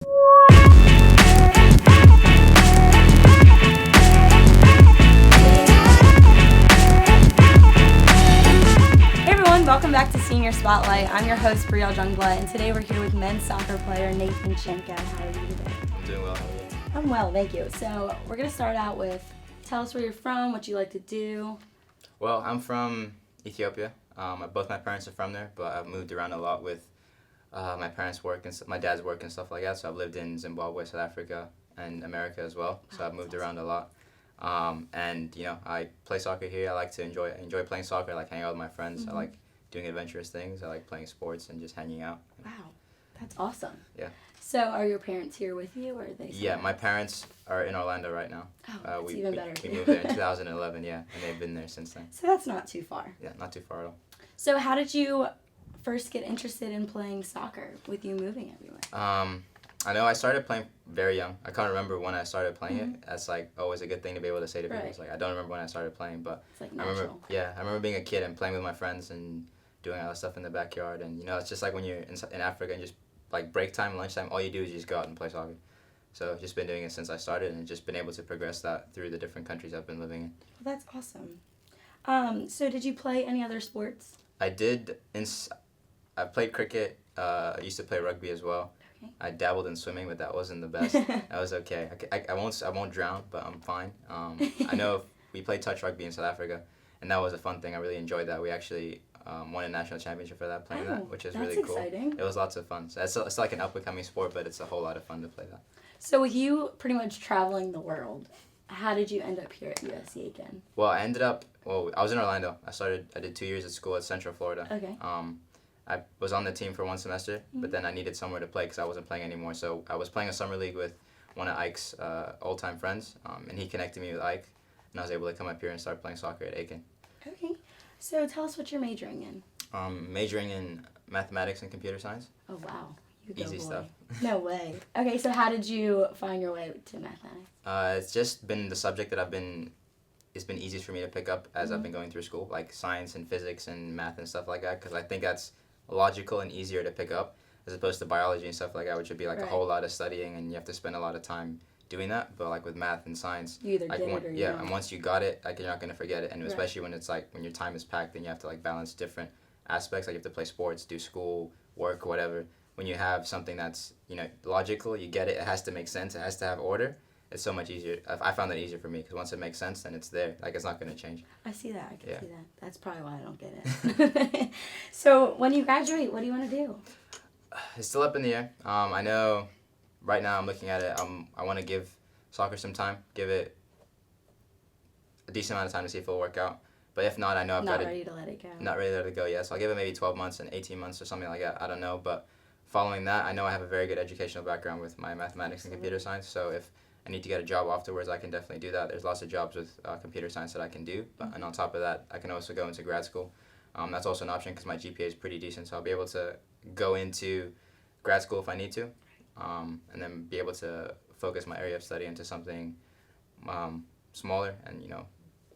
Welcome back to Senior Spotlight. I'm your host, Brielle Jungblut, and today we're here with men's soccer player Nathan Shanko. How are you today? I'm doing well. How are you? I'm well, thank you. So we're going to start out with, tell us where you're from, what you like to do. Well, I'm from Ethiopia. Both my parents are from there, but I've moved around a lot with my parents' work and my dad's work and stuff like that. So I've lived in Zimbabwe, South Africa, and America as well. So I've moved around a lot. And I play soccer here. I like to enjoy playing soccer. I like hanging out with my friends. I like doing adventurous things. I like playing sports and just hanging out. Wow, that's awesome. Yeah. So are your parents here with you, or are they? Yeah, my parents are in Orlando right now. Oh, that's even better. We moved there in 2011, yeah, and they've been there since then. So that's not too far. Yeah, not too far at all. So how did you first get interested in playing soccer with you moving everywhere? I know I started playing very young. I can't remember when I started playing it. That's like always a good thing to be able to say to people. It's like I don't remember when I started playing, but it's like natural. I remember being a kid and playing with my friends and doing all that stuff in the backyard. And it's just like when you're in Africa and just like break time, lunchtime, all you do is you just go out and play soccer. So I've just been doing it since I started and just been able to progress that through the different countries I've been living in. Well, that's awesome. So did you play any other sports? I did. I played cricket. I used to play rugby as well. Okay. I dabbled in swimming, but that wasn't the best. That was okay. I won't drown, but I'm fine. I know we played touch rugby in South Africa, and that was a fun thing. I really enjoyed that. We actually won a national championship for that, playing that, which is really cool. That's exciting. It was lots of fun. So it's like an up-and-coming sport, but it's a whole lot of fun to play that. So with you pretty much traveling the world, how did you end up here at USC Aiken? Well, I was in Orlando. I did 2 years at school at Central Florida. Okay. I was on the team for one semester, but then I needed somewhere to play because I wasn't playing anymore. So I was playing a summer league with one of Ike's old-time friends, and he connected me with Ike, and I was able to come up here and start playing soccer at Aiken. Okay. So tell us what you're majoring in. Majoring in mathematics and computer science. Oh, wow. Easy stuff. No way. Okay, so how did you find your way to mathematics? It's just been the subject that it's been easiest for me to pick up as I've been going through school, like science and physics and math and stuff like that, because I think that's logical and easier to pick up as opposed to biology and stuff like that, which would be like a whole lot of studying and you have to spend a lot of time doing that. But like with math and science, you either get it or you don't. And once you got it, you're not going to forget it. And especially when it's like when your time is packed and you have to like balance different aspects, like you have to play sports, do school, work, whatever. When you have something that's logical, you get it, it has to make sense, it has to have order. It's so much easier. I found that easier for me because once it makes sense, then it's there. Like it's not going to change. I see that. I can see that. That's probably why I don't get it. So when you graduate, what do you want to do? It's still up in the air. I know right now I'm looking at it. I want to give soccer some time, give it a decent amount of time to see if it'll work out. But if not, I know I've got to... Not ready to let it go. Not ready to let it go yet. So I'll give it maybe 12 months and 18 months or something like that. I don't know. But following that, I know I have a very good educational background with my mathematics and computer science. So if I need to get a job afterwards, I can definitely do that. There's lots of jobs with computer science that I can do. And on top of that, I can also go into grad school. That's also an option because my GPA is pretty decent. So I'll be able to go into grad school if I need to. And then be able to focus my area of study into something smaller and,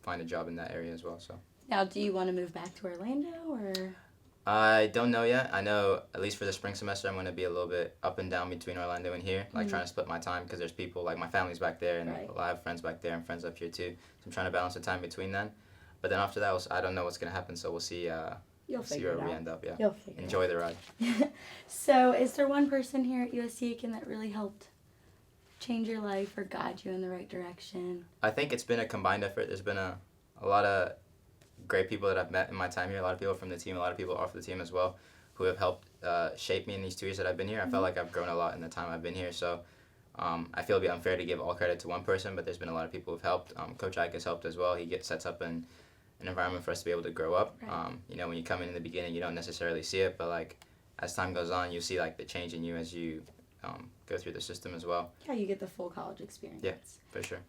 find a job in that area as well. So. Now, do you want to move back to Orlando or...? I don't know yet. I know at least for the spring semester I'm going to be a little bit up and down between Orlando and here, like trying to split my time because there's people, like my family's back there and I have friends back there and friends up here too. So I'm trying to balance the time between them. But then after that, I don't know what's going to happen, so we'll see, see where we end up. Yeah. You'll figure Enjoy the ride. So is there one person here at USC Aiken that really helped change your life or guide you in the right direction? I think it's been a combined effort. There's been a lot of great people that I've met in my time here, a lot of people from the team, a lot of people off the team as well, who have helped shape me in these 2 years that I've been here. I felt like I've grown a lot in the time I've been here, so I feel it'd be unfair to give all credit to one person, but there's been a lot of people who've helped. Coach Ike has helped as well. He sets up an environment for us to be able to grow up. Right. When you come in the beginning, you don't necessarily see it, but like as time goes on, you see like the change in you as you go through the system as well. Yeah, you get the full college experience. Yeah, for sure.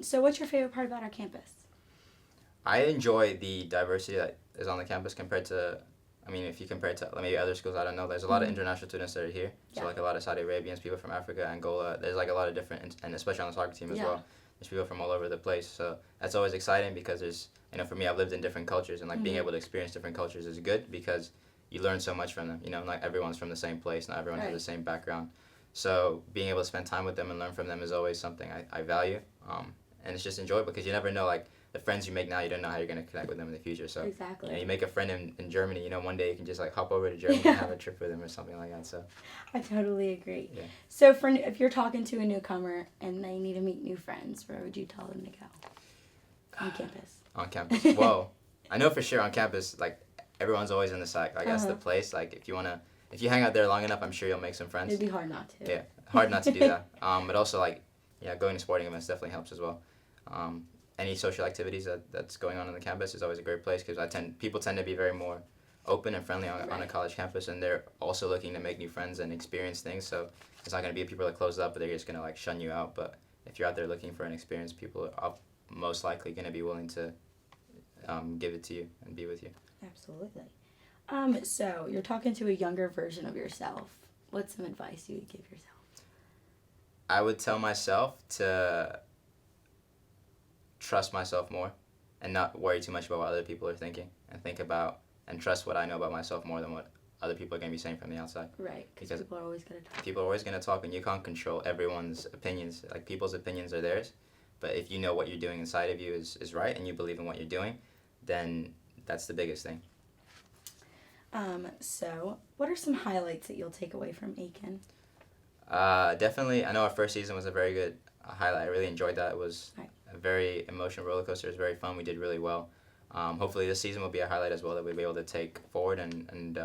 So what's your favorite part about our campus? I enjoy the diversity that is on the campus compared to, if you compare it to maybe other schools, I don't know. There's a lot of international students that are here. So like a lot of Saudi Arabians, people from Africa, Angola. There's like a lot of different, and especially on the soccer team as well. There's people from all over the place. So that's always exciting because there's, for me, I've lived in different cultures and like being able to experience different cultures is good because you learn so much from them. Not everyone's from the same place. Not everyone has the same background. So being able to spend time with them and learn from them is always something I value. And it's just enjoyable because you never know, like, the friends you make now, you don't know how you're going to connect with them in the future. So Exactly. you make a friend in Germany, one day you can just, like, hop over to Germany and have a trip with them or something like that. So I totally agree. Yeah. So if you're talking to a newcomer and they need to meet new friends, where would you tell them to go? On campus. On campus. Well, I know for sure on campus, like, everyone's always in the SAC. Like, that's the place. Like, if you hang out there long enough, I'm sure you'll make some friends. It'd be hard not to. Yeah, hard not to do that. But also, like, going to sporting events definitely helps as well. Any social activities that's going on the campus is always a great place because people tend to be very more open and friendly on a college campus, and they're also looking to make new friends and experience things. So it's not going to be people that close up, but they're just going to, like, shun you out. But if you're out there looking for an experience, people are most likely going to be willing to give it to you and be with you. Absolutely. So you're talking to a younger version of yourself. What's some advice you would give yourself? I would tell myself to trust myself more and not worry too much about what other people are thinking, and think about and trust what I know about myself more than what other people are going to be saying from the outside. Right, because people are always going to talk. People are always going to talk, and you can't control everyone's opinions. Like, people's opinions are theirs, but if you know what you're doing inside of you is right and you believe in what you're doing, then that's the biggest thing. So what are some highlights that you'll take away from Aiken? Definitely, I know our first season was a very good highlight. I really enjoyed that. It was a very emotional roller coaster. It was very fun. We did really well. Hopefully this season will be a highlight as well that we'll be able to take forward and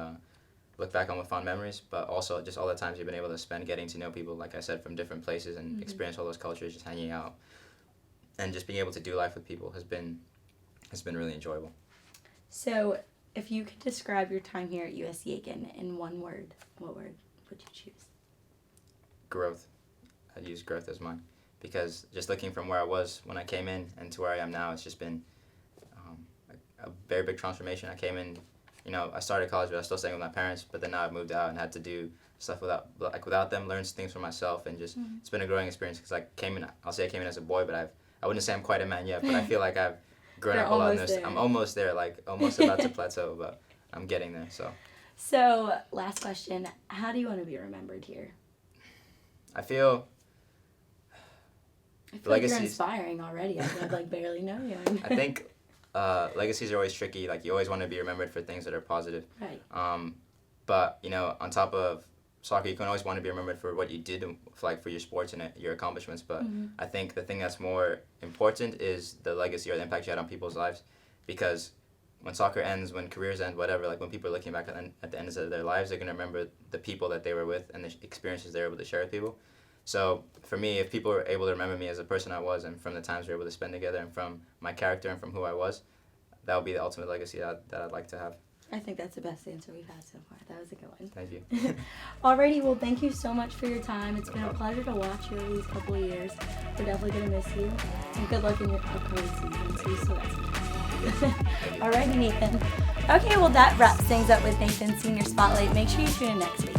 look back on with fond memories, but also just all the times you've been able to spend getting to know people, like I said, from different places and experience all those cultures, just hanging out and just being able to do life with people has been really enjoyable. So if you could describe your time here at USC Aiken in one word, what word would you choose? Growth. I'd use growth as mine, because just looking from where I was when I came in and to where I am now, it's just been a very big transformation. I came in, I started college, but I was still staying with my parents, but then now I've moved out and had to do stuff without them, learn things for myself, and just it's been a growing experience because I came in as a boy, but I wouldn't say I'm quite a man yet, but I feel like I've grown up a lot. I'm almost there, like almost about to plateau, but I'm getting there. So last question, how do you want to be remembered here? I feel like you're inspiring already. I barely know you. I think legacies are always tricky. Like, you always want to be remembered for things that are positive. Right. But on top of soccer, you can always want to be remembered for what you did, for your sports and your accomplishments. But I think the thing that's more important is the legacy or the impact you had on people's lives, because when soccer ends, when careers end, whatever, like, when people are looking back at the end of their lives, they're going to remember the people that they were with and the experiences they were able to share with people. So for me, if people are able to remember me as a person I was, and from the times we were able to spend together, and from my character and from who I was, that would be the ultimate legacy that I'd like to have. I think that's the best answer we've had so far. That was a good one. Thank you. Alrighty, well, thank you so much for your time. It's been a pleasure to watch you over these couple of years. We're definitely going to miss you. And good luck in your upcoming season. So you still got some Alrighty, Nathan. Okay, well, that wraps things up with Nathan's Senior Spotlight. Make sure you tune in next week.